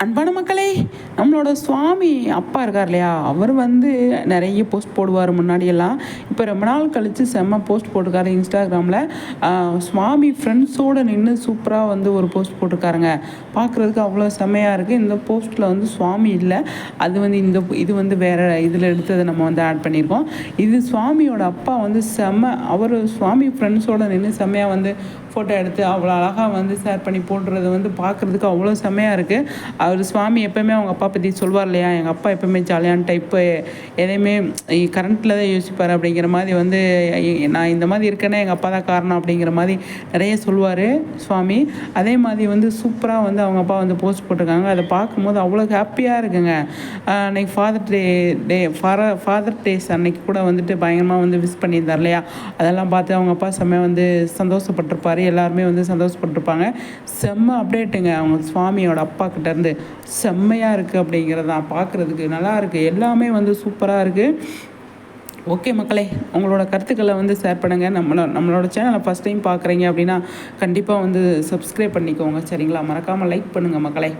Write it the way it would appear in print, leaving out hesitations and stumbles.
அன்பான மக்களே, நம்மளோட சுவாமி அப்பா இருக்கார் இல்லையா, அவர் வந்து நிறைய போஸ்ட் போடுவார் முன்னாடியெல்லாம். இப்போ ரொம்ப நாள் கழித்து செம்ம போஸ்ட் போட்டிருக்காரு இன்ஸ்டாகிராமில். சுவாமி ஃப்ரெண்ட்ஸோடு நின்று சூப்பராக வந்து ஒரு போஸ்ட் போட்டிருக்காருங்க. பார்க்குறதுக்கு அவ்வளோ செம்மையாக இருக்குது. இந்த போஸ்ட்டில் வந்து சுவாமி இல்லை, அது வந்து இது வந்து வேறு இதில் எடுத்ததை நம்ம வந்து ஆட் பண்ணியிருக்கோம். இது சுவாமியோட அப்பா வந்து அவர் சுவாமி ஃப்ரெண்ட்ஸோடு நின்று செம்மையாக வந்து ஃபோட்டோ எடுத்து அவ்வளோ அழகாக வந்து ஷேர் பண்ணி போடுறது வந்து பார்க்குறதுக்கு அவ்வளோ செம்மையாக இருக்குது. அவர் சுவாமி எப்போயுமே அவங்க அப்பா பற்றி சொல்வார் இல்லையா, எங்கள் அப்பா எப்போயுமே ஜாலியான டைப்பு, எதையுமே கரண்ட்டில் தான் யோசிப்பார் அப்படிங்கிற மாதிரி வந்து நான் இந்த மாதிரி இருக்கேன்னா எங்கள் அப்பா தான் காரணம் அப்படிங்கிற மாதிரி நிறைய சொல்லுவார் சுவாமி. அதே மாதிரி வந்து சூப்பராக வந்து அவங்க அப்பா வந்து போஸ்ட் போட்டிருக்காங்க. அதை பார்க்கும்போது அவ்வளோ ஹாப்பியாக இருக்குங்க. அன்றைக்கி ஃபாதர் டேஸ் அன்னைக்கு கூட வந்துட்டு பயங்கரமாக வந்து விஷ் பண்ணியிருந்தார் இல்லையா, அதெல்லாம் பார்த்து அவங்க அப்பா செம்மையாக வந்து சந்தோஷப்பட்டிருப்பார். எல்லாருமே வந்து சந்தோஷப்பட்டிருப்பாங்க. செம்ம அப்டேட்டுங்க அவங்க சுவாமியோட அப்பா கிட்டேருந்து. செம்மையாக இருக்குது அப்படிங்கிறது தான் பார்க்குறதுக்கு நல்லா இருக்குது. எல்லாமே வந்து சூப்பராக இருக்குது. ஓகே மக்களே, உங்களோட கருத்துக்களை வந்து ஷேர் பண்ணுங்கள். நம்மளோட சேனலை ஃபஸ்ட் டைம் பார்க்குறீங்க அப்படின்னா கண்டிப்பாக வந்து சப்ஸ்கிரைப் பண்ணிக்கோங்க, சரிங்களா? மறக்காமல் லைக் பண்ணுங்கள் மக்களே.